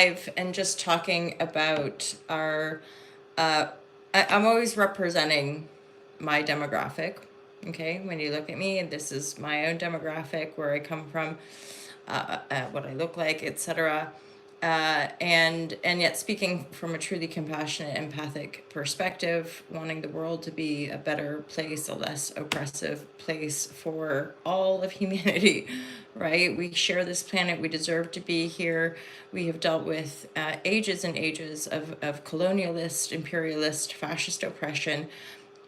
live and just talking about I'm always representing my demographic. Okay, when you look at me, this is my own demographic, where I come from, what I look like, etc. And yet speaking from a truly compassionate, empathic perspective, wanting the world to be a better place, a less oppressive place for all of humanity, right? We share this planet. We deserve to be here. We have dealt with ages and ages of colonialist, imperialist, fascist oppression.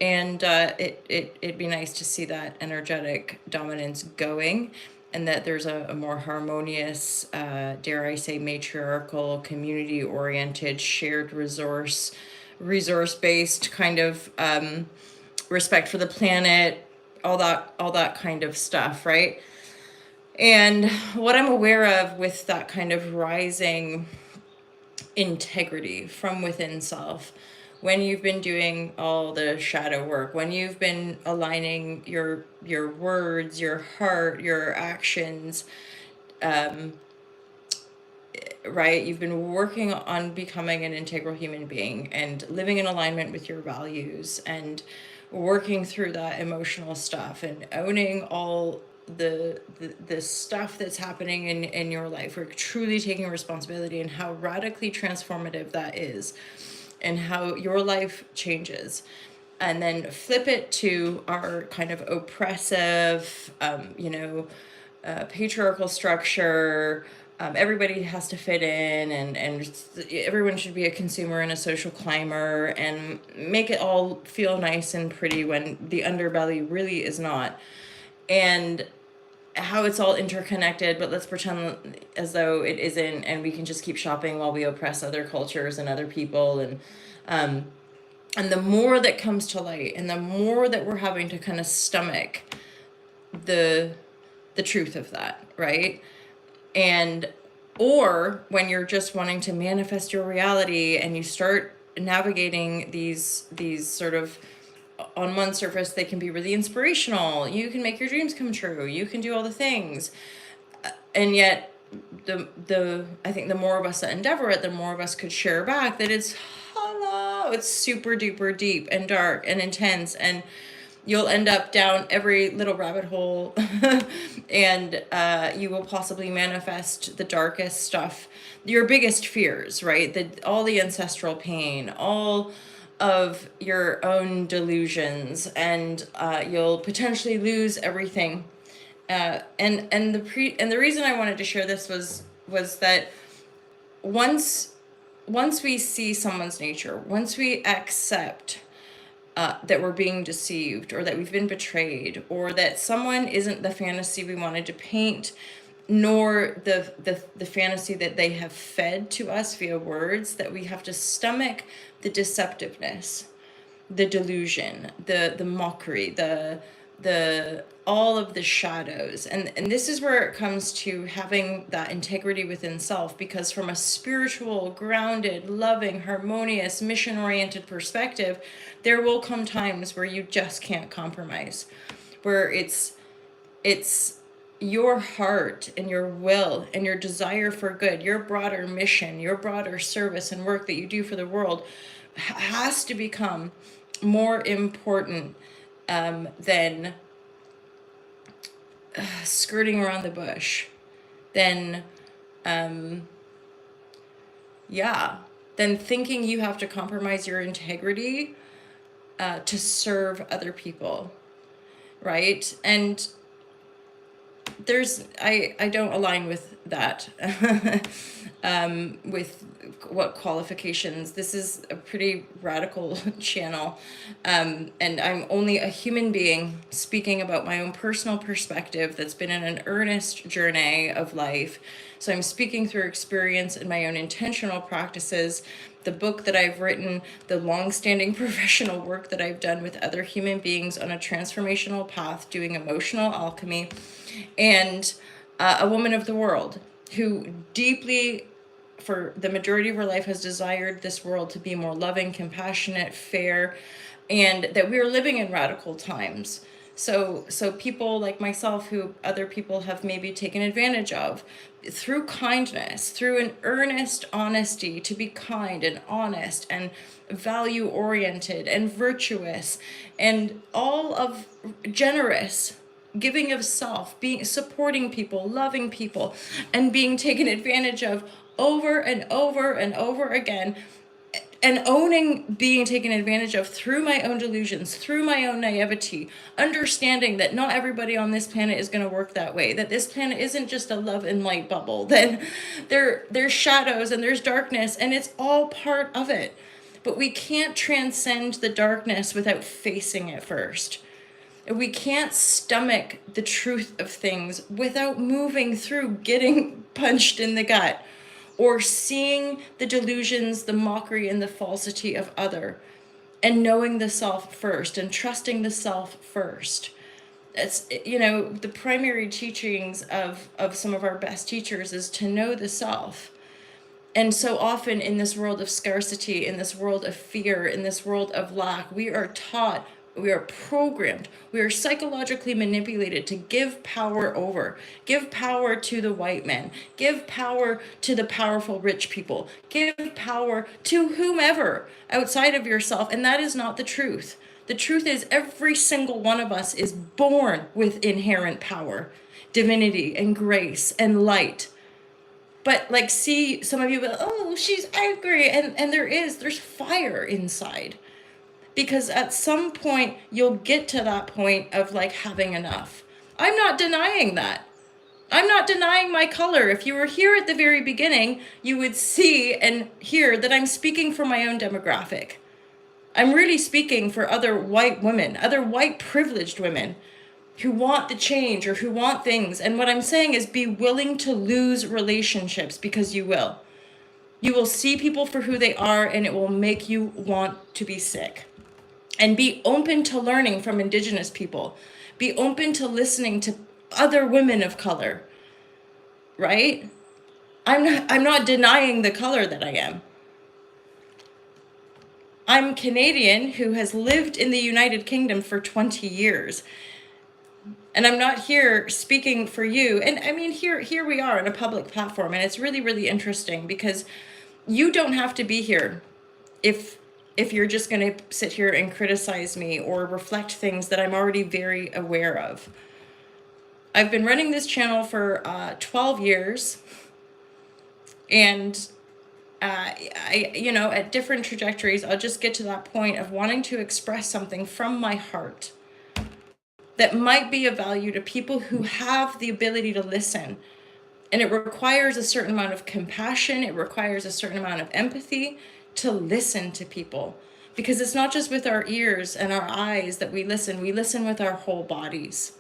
And it'd be nice to see that energetic dominance going, and that there's a more harmonious, dare I say, matriarchal, community-oriented, shared resource-based kind of respect for the planet, all that kind of stuff, right? And what I'm aware of with that kind of rising integrity from within self, when you've been doing all the shadow work, when you've been aligning your words, your heart, your actions, right? You've been working on becoming an integral human being and living in alignment with your values, and working through that emotional stuff and owning all the stuff that's happening in your life. We're truly taking responsibility, and how radically transformative that is, and how your life changes. And then flip it to our kind of oppressive, patriarchal structure. Everybody has to fit in, and everyone should be a consumer and a social climber, and make it all feel nice and pretty when the underbelly really is not. And how it's all interconnected, but let's pretend as though it isn't, and we can just keep shopping while we oppress other cultures and other people. And the more that comes to light, and the more that we're having to kind of stomach the truth of that, right? And or when you're just wanting to manifest your reality, and you start navigating these sort of, on one surface they can be really inspirational, you can make your dreams come true, you can do all the things, and yet the I think the more of us that endeavor it, the more of us could share back that it's hollow, it's super duper deep and dark and intense, and you'll end up down every little rabbit hole and you will possibly manifest the darkest stuff, your biggest fears, right? All the ancestral pain, all of your own delusions, and you'll potentially lose everything. And the reason I wanted to share this was that once we see someone's nature, once we accept that we're being deceived, or that we've been betrayed, or that someone isn't the fantasy we wanted to paint, nor the fantasy that they have fed to us via words, that we have to stomach the deceptiveness, the delusion, the mockery, the all of the shadows. And this is where it comes to having that integrity within self, because from a spiritual, grounded, loving, harmonious, mission-oriented perspective, there will come times where you just can't compromise, where it's your heart and your will and your desire for good, your broader mission, your broader service and work that you do for the world has to become more important than skirting around the bush, than than thinking you have to compromise your integrity to serve other people, right? And I don't align with that. With what qualifications. This is a pretty radical channel, and I'm only a human being speaking about my own personal perspective that's been in an earnest journey of life. So I'm speaking through experience and my own intentional practices, the book that I've written, the long-standing professional work that I've done with other human beings on a transformational path doing emotional alchemy, and a woman of the world who deeply, for the majority of her life, has desired this world to be more loving, compassionate, fair, and that we are living in radical times. So people like myself, who other people have maybe taken advantage of, through kindness, through an earnest honesty, to be kind and honest and value oriented and virtuous and all of generous, giving of self, being supporting people, loving people, and being taken advantage of over and over and over again, and owning being taken advantage of through my own delusions, through my own naivety, understanding that not everybody on this planet is going to work that way, that this planet isn't just a love and light bubble, that there's shadows and there's darkness, and it's all part of it. But we can't transcend the darkness without facing it first. We can't stomach the truth of things without moving through getting punched in the gut, or seeing the delusions, the mockery, and the falsity of other, and knowing the self first and trusting the self first. It's, the primary teachings of some of our best teachers is to know the self. And so often in this world of scarcity, in this world of fear, in this world of lack, we are taught, we are programmed, we are psychologically manipulated to give power over, give power to the white men, give power to the powerful rich people, give power to whomever outside of yourself. And that is not the truth. The truth is every single one of us is born with inherent power, divinity and grace and light. But like, see, some of you will, oh, she's angry. And there's fire inside. Because at some point, you'll get to that point of like having enough. I'm not denying that. I'm not denying my color. If you were here at the very beginning, you would see and hear that I'm speaking for my own demographic. I'm really speaking for other white women, other white privileged women who want the change or who want things. And what I'm saying is, be willing to lose relationships, because you will. You will see people for who they are, and it will make you want to be sick. And be open to learning from Indigenous people. Be open to listening to other women of color, right? I'm not denying the color that I am. I'm Canadian who has lived in the United Kingdom for 20 years. And I'm not here speaking for you. And I mean, here we are on a public platform, and it's really, really interesting, because you don't have to be here if you're just going to sit here and criticize me or reflect things that I'm already very aware of. I've been running this channel for 12 years, and I at different trajectories, I'll just get to that point of wanting to express something from my heart that might be of value to people who have the ability to listen. And it requires a certain amount of compassion. It requires a certain amount of empathy to listen to people. Because it's not just with our ears and our eyes that we listen with our whole bodies.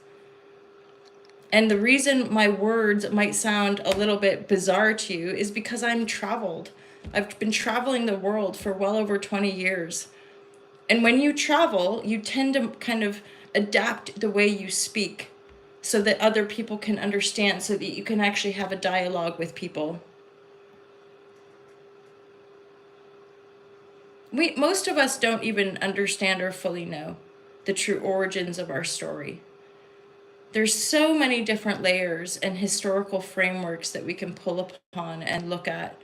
And the reason my words might sound a little bit bizarre to you is because I'm traveled. I've been traveling the world for well over 20 years. And when you travel, you tend to kind of adapt the way you speak so that other people can understand, so that you can actually have a dialogue with people. Most of us don't even understand or fully know the true origins of our story. There's so many different layers and historical frameworks that we can pull upon and look at.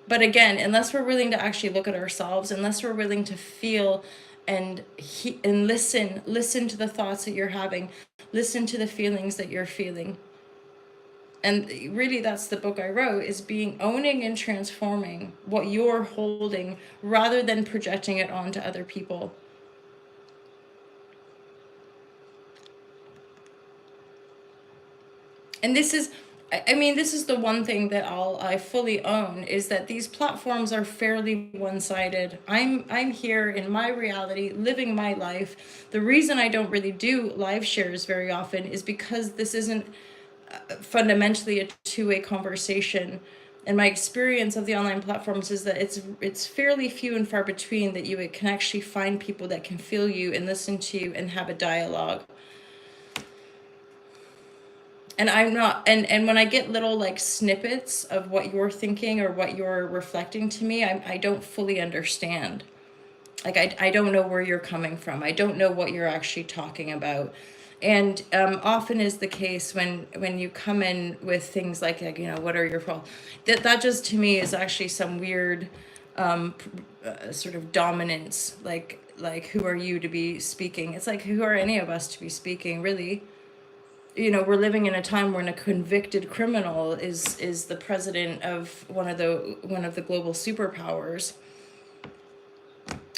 But again, unless we're willing to actually look at ourselves, unless we're willing to feel and listen to the thoughts that you're having, listen to the feelings that you're feeling. And really, that's the book I wrote, is owning and transforming what you're holding rather than projecting it onto other people. And this is the one thing that I fully own, is that these platforms are fairly one-sided. I'm here in my reality, living my life. The reason I don't really do live shares very often is because this isn't fundamentally a two-way conversation. And my experience of the online platforms is that it's fairly few and far between that you can actually find people that can feel you and listen to you and have a dialogue. And I'm not, and when I get little like snippets of what you're thinking or what you're reflecting to me, I don't fully understand. Like, I don't know where you're coming from. I don't know what you're actually talking about. And often is the case when you come in with things like you know, what are your faults? That just to me is actually some weird sort of dominance. Like who are you to be speaking? It's like, who are any of us to be speaking, really? You know, we're living in a time when a convicted criminal is the president of one of the global superpowers,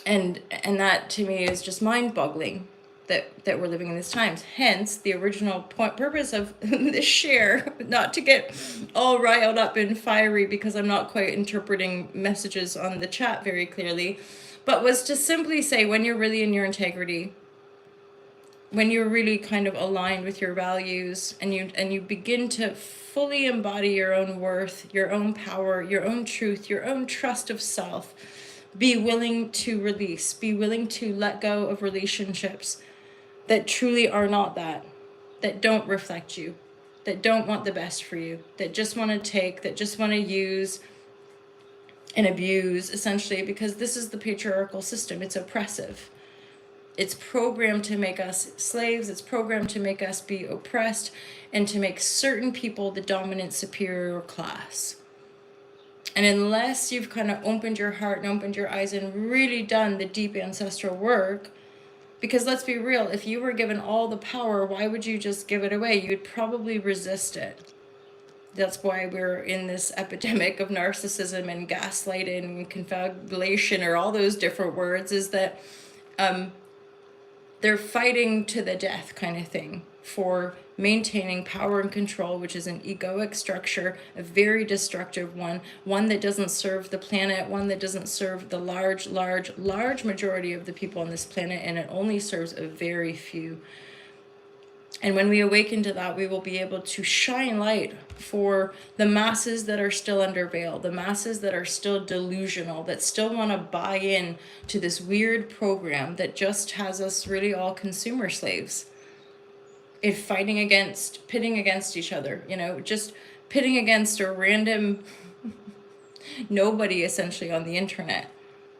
and that to me is just mind-boggling that we're living in these times. Hence the original purpose of this share, not to get all riled up and fiery because I'm not quite interpreting messages on the chat very clearly, but was to simply say, when you're really in your integrity, when you're really kind of aligned with your values, and you begin to fully embody your own worth, your own power, your own truth, your own trust of self, be willing to release, be willing to let go of relationships that truly are not that don't reflect you, that don't want the best for you, that just want to take, that just want to use and abuse, essentially, because this is the patriarchal system. It's oppressive. It's programmed to make us slaves. It's programmed to make us be oppressed and to make certain people the dominant superior class. And unless you've kind of opened your heart and opened your eyes and really done the deep ancestral work, because let's be real, if you were given all the power, why would you just give it away? You'd probably resist it. That's why we're in this epidemic of narcissism and gaslighting and confabulation, or all those different words, is that they're fighting to the death kind of thing for maintaining power and control, which is an egoic structure, a very destructive one that doesn't serve the planet, one that doesn't serve the large majority of the people on this planet, and it only serves a very few. And when we awaken to that, we will be able to shine light for the masses that are still under veil, the masses that are still delusional, that still want to buy in to this weird program that just has us really all consumer slaves. If pitting against each other, you know, just pitting against a random nobody essentially on the internet,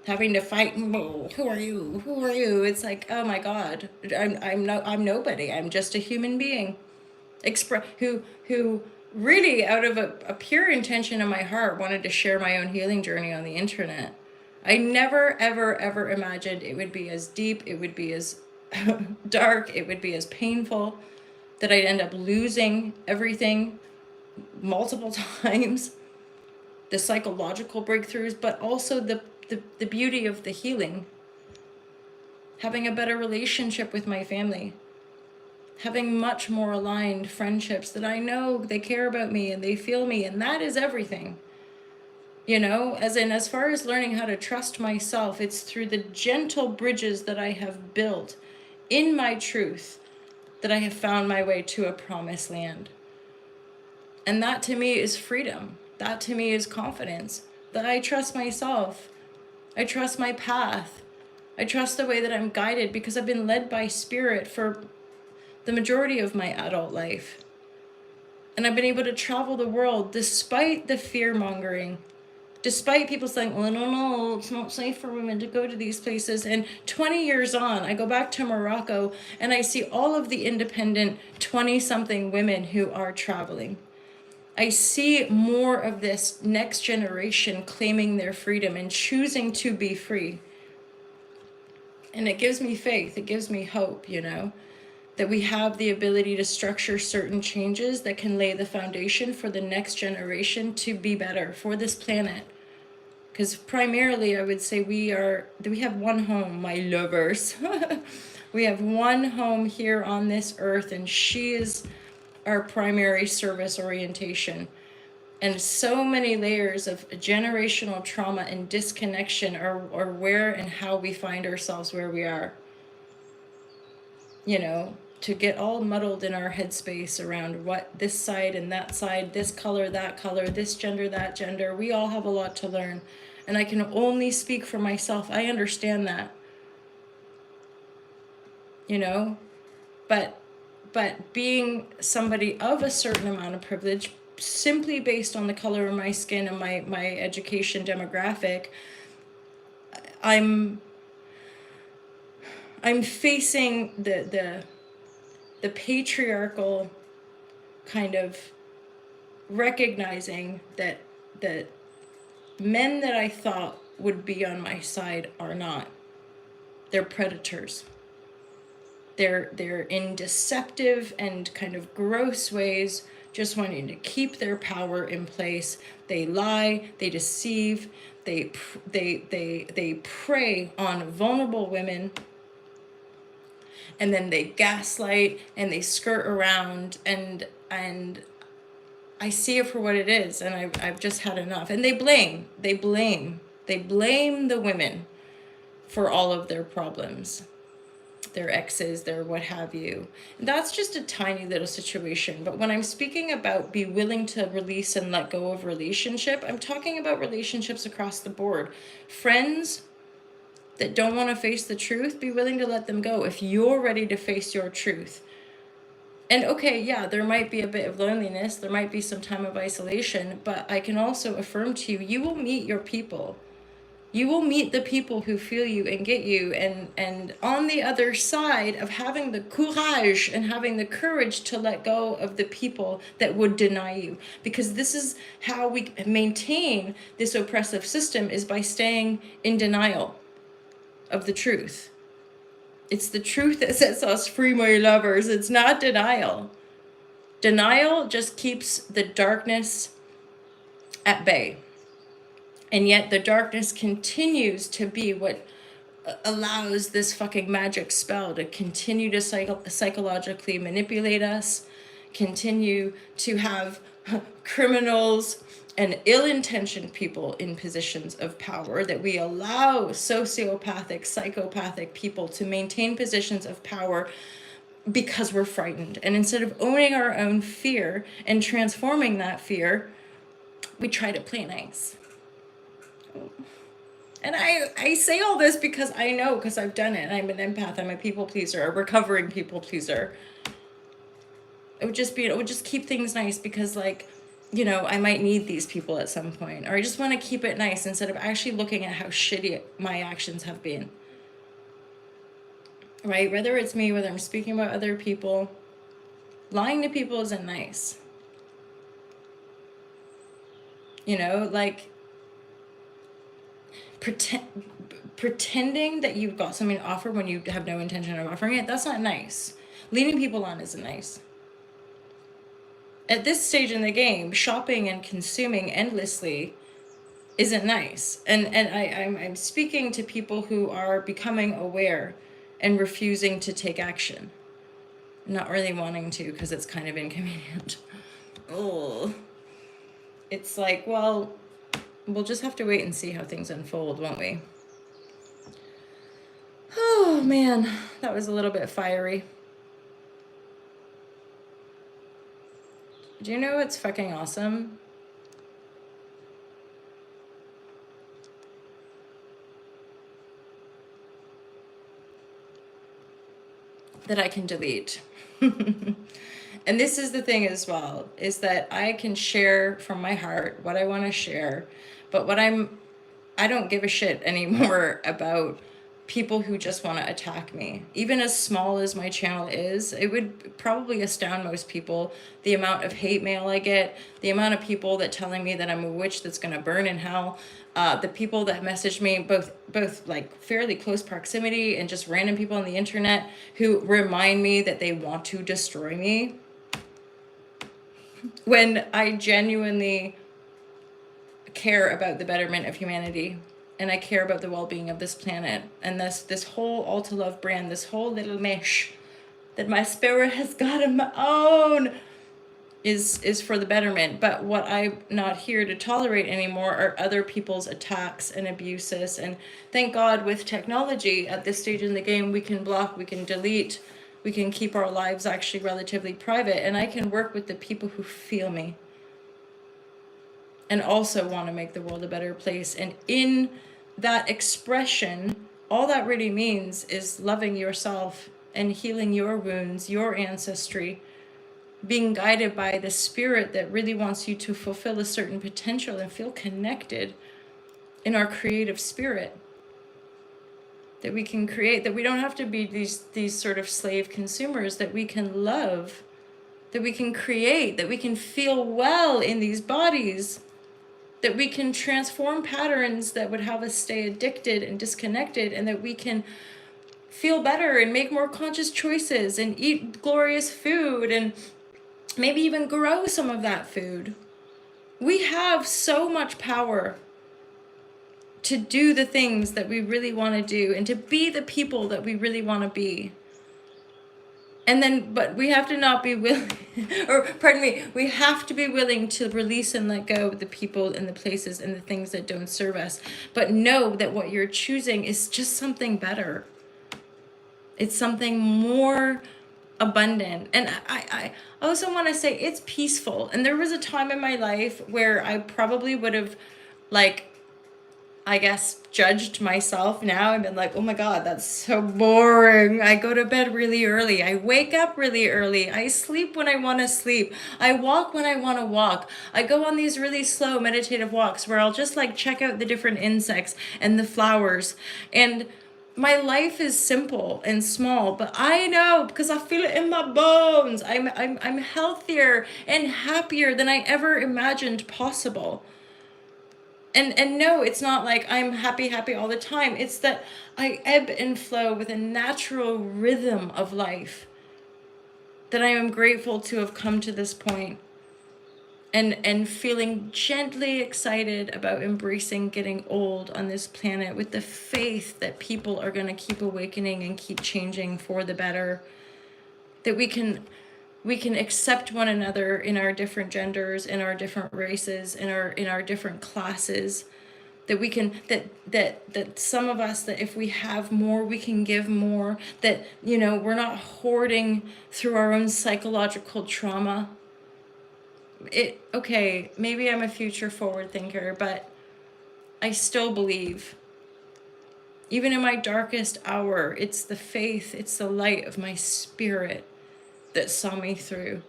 having to fight. Who are you? It's like, oh my God, I'm nobody. I'm just a human being, who really, out of a pure intention in my heart, wanted to share my own healing journey on the internet. I never ever imagined it would be as deep, it would be as dark, it would be as painful, that I'd end up losing everything multiple times, the psychological breakthroughs, but also the beauty of the healing, having a better relationship with my family, having much more aligned friendships that I know they care about me and they feel me, and that is everything. You know, as far as learning how to trust myself, it's through the gentle bridges that I have built in my truth that I have found my way to a promised land. And that to me is freedom. That to me is confidence. That I trust myself. I trust my path. I trust the way that I'm guided, because I've been led by spirit for the majority of my adult life. And I've been able to travel the world despite the fear mongering, despite people saying, well, no, it's not safe for women to go to these places. And 20 years on, I go back to Morocco and I see all of the independent 20-something women who are traveling. I see more of this next generation claiming their freedom and choosing to be free. And it gives me faith, it gives me hope, you know, that we have the ability to structure certain changes that can lay the foundation for the next generation to be better for this planet. Because primarily, I would say we have one home, my lovers. We have one home here on this earth, and she is our primary service orientation. And so many layers of generational trauma and disconnection are where and how we find ourselves where we are. You know, to get all muddled in our headspace around what this side and that side, this color, that color, this gender, that gender. We all have a lot to learn. And I can only speak for myself. I understand that. You know, but being somebody of a certain amount of privilege, simply based on the color of my skin and my education demographic, I'm I'm facing the patriarchal kind of recognizing that men that I thought would be on my side are not. They're predators. They're in deceptive and kind of gross ways, just wanting to keep their power in place. They lie, they deceive, they prey on vulnerable women, and then they gaslight and they skirt around, and I see it for what it is, and I've just had enough. And they blame the women for all of their problems, their exes, their what have you. And that's just a tiny little situation. But when I'm speaking about be willing to release and let go of relationship, I'm talking about relationships across the board. Friends that don't want to face the truth, be willing to let them go if you're ready to face your truth. And okay, yeah, there might be a bit of loneliness, there might be some time of isolation, but I can also affirm to you, you will meet your people. You will meet the people who feel you and get you, and on the other side of having the courage and having the courage to let go of the people that would deny you. Because this is how we maintain this oppressive system, is by staying in denial of the truth. It's the truth that sets us free, my lovers. It's not denial. Denial just keeps the darkness at bay. And yet the darkness continues to be what allows this fucking magic spell to continue to psychologically manipulate us, continue to have criminals and ill-intentioned people in positions of power, that we allow sociopathic, psychopathic people to maintain positions of power because we're frightened. And instead of owning our own fear and transforming that fear, we try to play nice. And I say all this because I know, because I've done it. I'm an empath. I'm a people pleaser, a recovering people pleaser. It would just keep things nice because, like, you know, I might need these people at some point. Or I just want to keep it nice instead of actually looking at how shitty my actions have been. Right? Whether it's me, whether I'm speaking about other people, lying to people isn't nice. You know, like, pretending that you've got something to offer when you have no intention of offering it, that's not nice. Leading people on isn't nice. At this stage in the game, shopping and consuming endlessly isn't nice. And I'm speaking to people who are becoming aware and refusing to take action. Not really wanting to because it's kind of inconvenient. Oh, it's like, well, we'll just have to wait and see how things unfold, won't we? Oh man, that was a little bit fiery. Do you know what's fucking awesome? That I can delete. And this is the thing as well, is that I can share from my heart what I want to share, but I don't give a shit anymore about people who just want to attack me. Even as small as my channel is, it would probably astound most people the amount of hate mail I get, the amount of people that telling me that I'm a witch that's going to burn in hell, the people that message me, both like fairly close proximity and just random people on the internet who remind me that they want to destroy me, when I genuinely care about the betterment of humanity, and I care about the well-being of this planet, and this whole All to Love brand, this whole little mesh that my spirit has got of my own is for the betterment. But what I'm not here to tolerate anymore are other people's attacks and abuses. And thank God with technology at this stage in the game, we can block, we can delete, we can keep our lives actually relatively private, and I can work with the people who feel me and also want to make the world a better place. And in that expression, all that really means is loving yourself and healing your wounds, your ancestry, being guided by the spirit that really wants you to fulfill a certain potential and feel connected in our creative spirit. that we can create, that we don't have to be these sort of slave consumers, that we can love, that we can create, that we can feel well in these bodies, that we can transform patterns that would have us stay addicted and disconnected, and that we can feel better and make more conscious choices and eat glorious food and maybe even grow some of that food. We have so much power to do the things that we really want to do and to be the people that we really want to be. And then, but we have to not be willing, or pardon me, we have to be willing to release and let go of the people and the places and the things that don't serve us. But know that what you're choosing is just something better. It's something more abundant. And I also want to say it's peaceful. And there was a time in my life where I probably would have, like, I guess, judged myself now and been like, oh my God, that's so boring. I go to bed really early. I wake up really early. I sleep when I want to sleep. I walk when I want to walk. I go on these really slow meditative walks where I'll just like check out the different insects and the flowers. And my life is simple and small, but I know because I feel it in my bones. I'm healthier and happier than I ever imagined possible. And no, it's not like I'm happy all the time. It's that I ebb and flow with a natural rhythm of life, that I am grateful to have come to this point, and feeling gently excited about embracing getting old on this planet with the faith that people are going to keep awakening and keep changing for the better, that we can accept one another in our different genders, in our different races, in our different classes, that we can, that some of us, that if we have more, we can give more, that, you know, we're not hoarding through our own psychological trauma. Okay, maybe I'm a future forward thinker, but I still believe, even in my darkest hour, it's the faith, it's the light of my spirit that saw me through.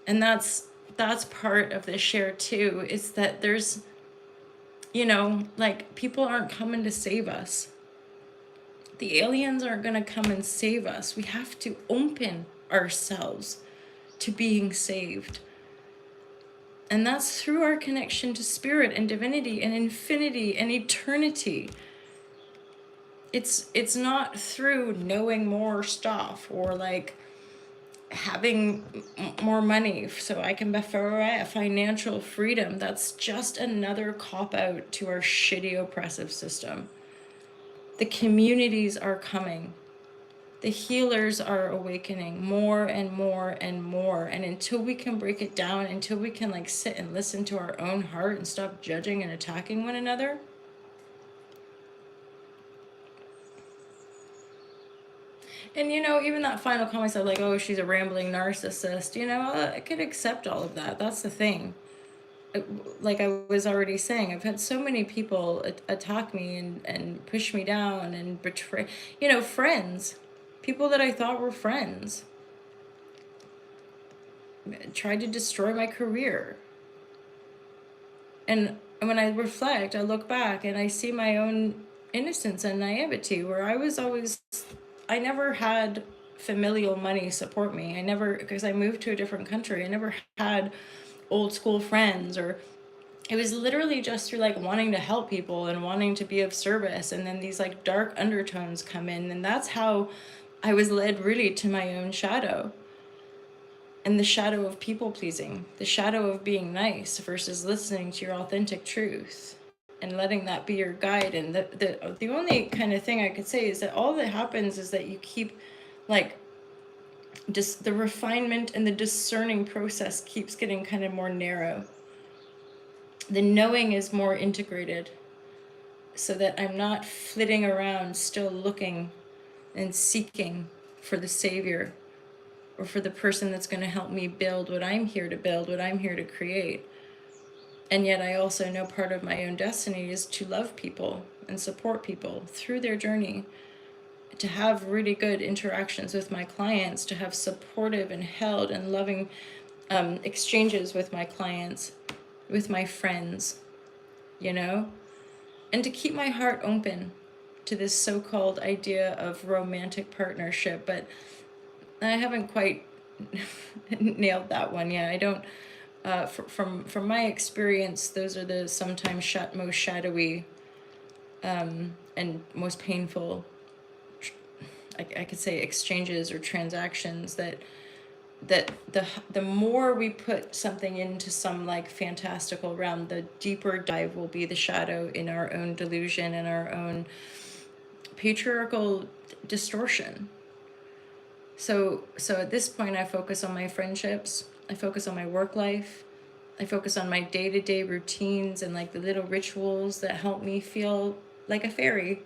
And that's part of the share too, is that there's, you know, like, people aren't coming to save us. The aliens aren't going to come and save us. We have to open ourselves to being saved. And that's through our connection to spirit and divinity and infinity and eternity. It's not through knowing more stuff or like having more money so I can prefer financial freedom. That's just another cop-out to our shitty oppressive system. The communities are coming. The healers are awakening more and more and more. And until we can break it down, until we can like sit and listen to our own heart and stop judging and attacking one another, and, you know, even that final comment said, like, oh, she's a rambling narcissist. You know, I could accept all of that. That's the thing. Like I was already saying, I've had so many people attack me and push me down and betray, you know, friends, people that I thought were friends, tried to destroy my career. And when I reflect, I look back and I see my own innocence and naivety, where I never had familial money support me. Because I moved to a different country, I never had old school friends, or it was literally just through like wanting to help people and wanting to be of service. And then these like dark undertones come in, and that's how I was led really to my own shadow. And the shadow of people pleasing, the shadow of being nice versus listening to your authentic truth and letting that be your guide. And the only kind of thing I could say is that all that happens is that you keep like just the refinement and the discerning process keeps getting kind of more narrow. The knowing is more integrated, so that I'm not flitting around still looking and seeking for the savior or for the person that's going to help me build what I'm here to build, what I'm here to create. And yet I also know part of my own destiny is to love people and support people through their journey, to have really good interactions with my clients, to have supportive and held and loving exchanges with my clients, with my friends, you know, and to keep my heart open to this so-called idea of romantic partnership, but I haven't quite nailed that one yet. I don't. From my experience, those are the sometimes most shadowy and most painful, I could say, exchanges or transactions that the more we put something into some like fantastical realm, the deeper dive will be the shadow in our own delusion and our own patriarchal distortion. So at this point, I focus on my friendships, I focus on my work life, I focus on my day-to-day routines and like the little rituals that help me feel like a fairy.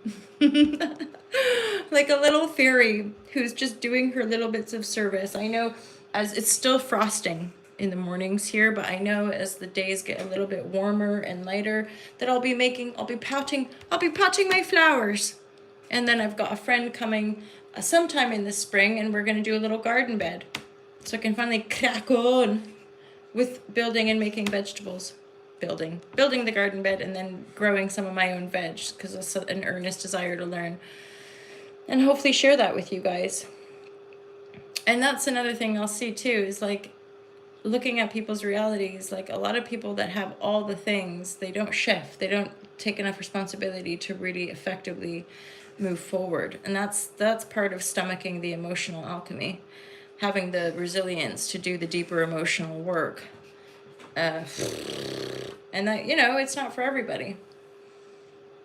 Like a little fairy who's just doing her little bits of service. I know as it's still frosting in the mornings here, but I know as the days get a little bit warmer and lighter that I'll be potting my flowers. And then I've got a friend coming sometime in the spring, and we're going to do a little garden bed. So I can finally crack on with building and making vegetables. Building the garden bed and then growing some of my own veg, because it's an earnest desire to learn. And hopefully share that with you guys. And that's another thing I'll see too, is like looking at people's realities. Like a lot of people that have all the things, they don't shift. They don't take enough responsibility to really effectively move forward. And that's part of stomaching the emotional alchemy, having the resilience to do the deeper emotional work. And that, it's not for everybody.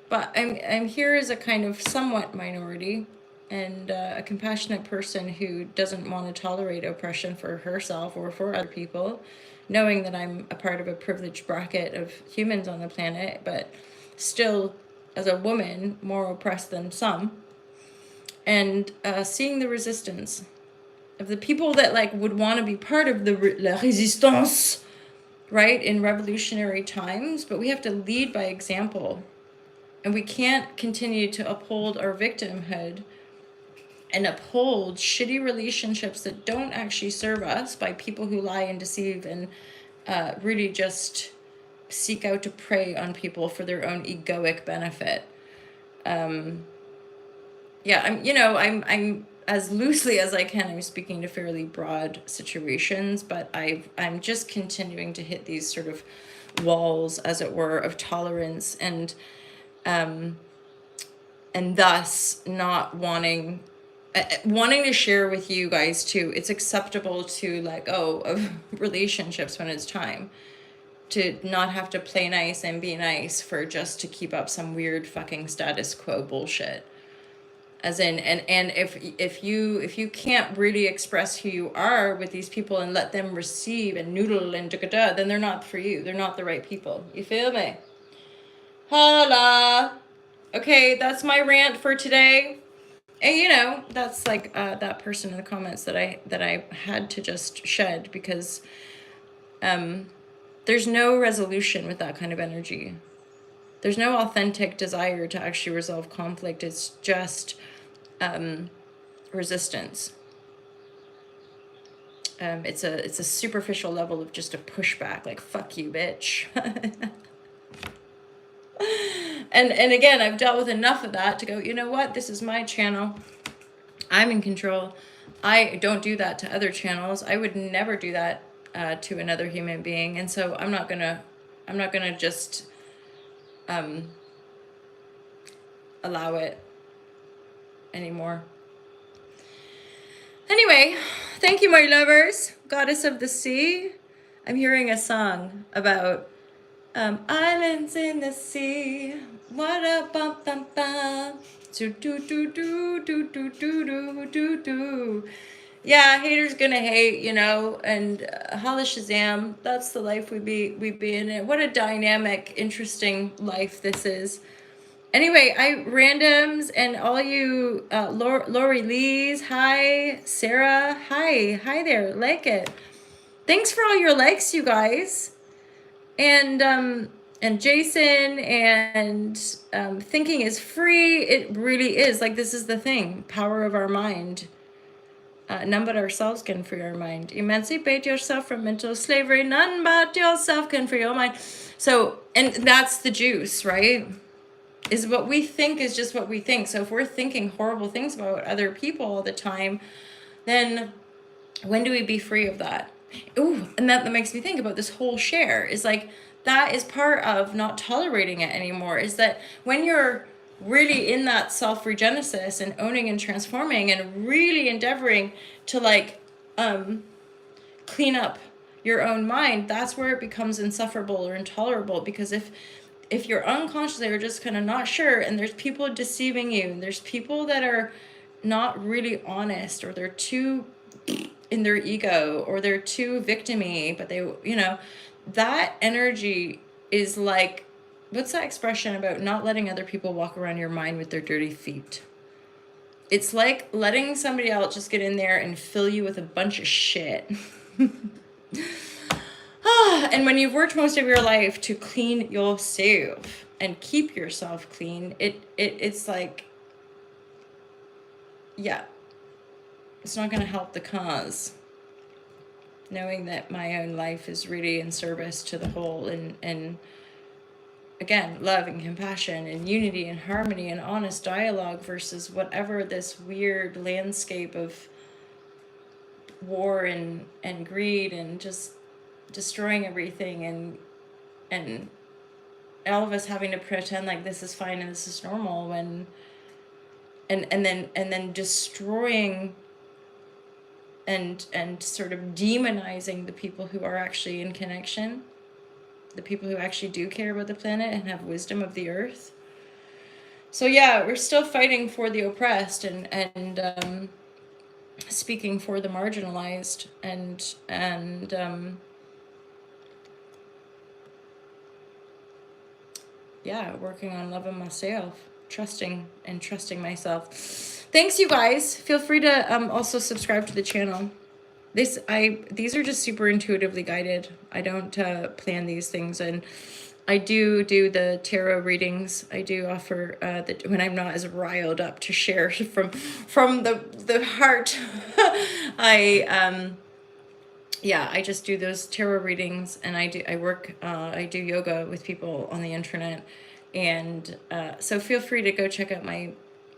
But I'm here as a kind of somewhat minority and a compassionate person who doesn't want to tolerate oppression for herself or for other people, knowing that I'm a part of a privileged bracket of humans on the planet, but still, as a woman, more oppressed than some. And seeing the resistance of the people that like would want to be part of the la résistance, right, in revolutionary times, but we have to lead by example. And we can't continue to uphold our victimhood and uphold shitty relationships that don't actually serve us by people who lie and deceive and really just seek out to prey on people for their own egoic benefit. I'm as loosely as I can, I'm speaking to fairly broad situations, but I'm just continuing to hit these sort of walls, as it were, of tolerance and thus not wanting to share with you guys too. It's acceptable to let go of relationships when it's time, to not have to play nice and be nice for just to keep up some weird fucking status quo bullshit. As in, and if you can't really express who you are with these people and let them receive and noodle and da-da-da, then they're not for you. They're not the right people. You feel me? Hola. Okay, that's my rant for today. And that's like that person in the comments that I had to just shed, because there's no resolution with that kind of energy. There's no authentic desire to actually resolve conflict. It's just resistance. It's a superficial level of just a pushback, like fuck you, bitch. And again, I've dealt with enough of that to go, you know what? This is my channel. I'm in control. I don't do that to other channels. I would never do that to another human being. And so I'm not gonna just allow it anymore. Anyway, thank you, my lovers. Goddess of the sea. I'm hearing a song about islands in the sea. What a bum bum bum. Do do do do do do do do do. Yeah, haters gonna hate, and holla Shazam. That's the life we be in it. What a dynamic, interesting life this is. Anyway, randoms and all you Lori Lees, hi. Sarah, hi there, like it. Thanks for all your likes, you guys. And Jason, and thinking is free. It really is. Like, this is the thing. Power of our mind. None but ourselves can free our mind. Emancipate yourself from mental slavery. None but yourself can free your mind. So, and that's the juice, right? is what we think is just what we think. So if we're thinking horrible things about other people all the time, then when do we be free of that? Ooh, and that makes me think about this whole share is like, that is part of not tolerating it anymore, is that when you're really in that self-regenesis and owning and transforming and really endeavoring to like clean up your own mind, that's where it becomes insufferable or intolerable. Because if you're unconsciously or just kind of not sure, and there's people deceiving you, and there's people that are not really honest, or they're too in their ego, or they're too victim-y, but they, that energy is like, what's that expression about not letting other people walk around your mind with their dirty feet? It's like letting somebody else just get in there and fill you with a bunch of shit. And when you've worked most of your life to clean yourself and keep yourself clean, it's like, yeah, it's not going to help the cause. Knowing that my own life is really in service to the whole, and again, love and compassion and unity and harmony and honest dialogue versus whatever this weird landscape of war and greed and just destroying everything, and all of us having to pretend like this is fine and this is normal, when and then destroying and sort of demonizing the people who are actually in connection, the people who actually do care about the planet and have wisdom of the earth. So yeah, we're still fighting for the oppressed and speaking for the marginalized, and yeah, working on loving myself, trusting myself. Thanks, you guys. Feel free to also subscribe to the channel. These are just super intuitively guided. I don't plan these things, and I do the tarot readings. I do offer when I'm not as riled up to share from the heart. I just do those tarot readings, and I do yoga with people on the internet, and so feel free to go check out my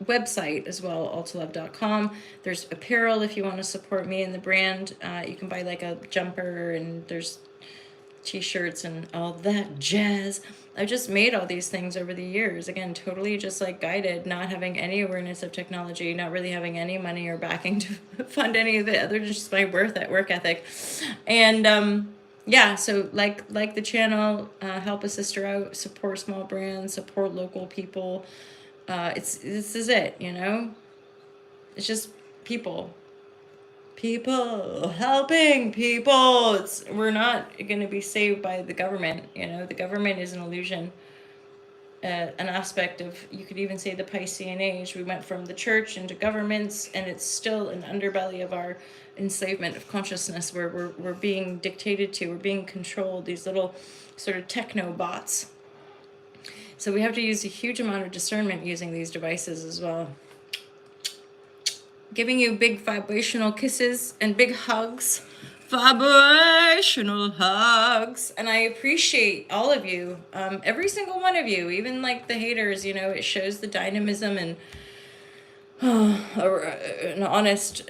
website as well, altalove.com. There's apparel if you want to support me and the brand. You can buy like a jumper, and there's t-shirts and all that jazz. I've just made all these things over the years, again, totally just like guided, not having any awareness of technology, not really having any money or backing to fund any of it other than just my work ethic. And yeah, so like the channel, help a sister out, support small brands, support local people. This is it, it's just people helping people. We're not going to be saved by the government. The government is an illusion, an aspect of, you could even say, the Piscean age. We went from the church into governments, and it's still an underbelly of our enslavement of consciousness, where we're being dictated to, we're being controlled, these little sort of techno bots. So we have to use a huge amount of discernment using these devices as well. Giving you big vibrational kisses and big hugs. Vibrational hugs. And I appreciate all of you. Every single one of you. Even like the haters, it shows the dynamism and an honest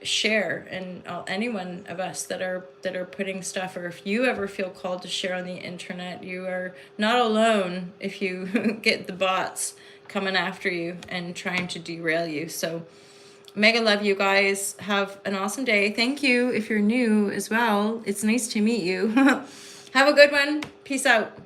share, and any one of us that are putting stuff, or if you ever feel called to share on the internet, you are not alone if you get the bots coming after you and trying to derail you. So mega love you guys. Have an awesome day. Thank you if you're new as well. It's nice to meet you. Have a good one. Peace out.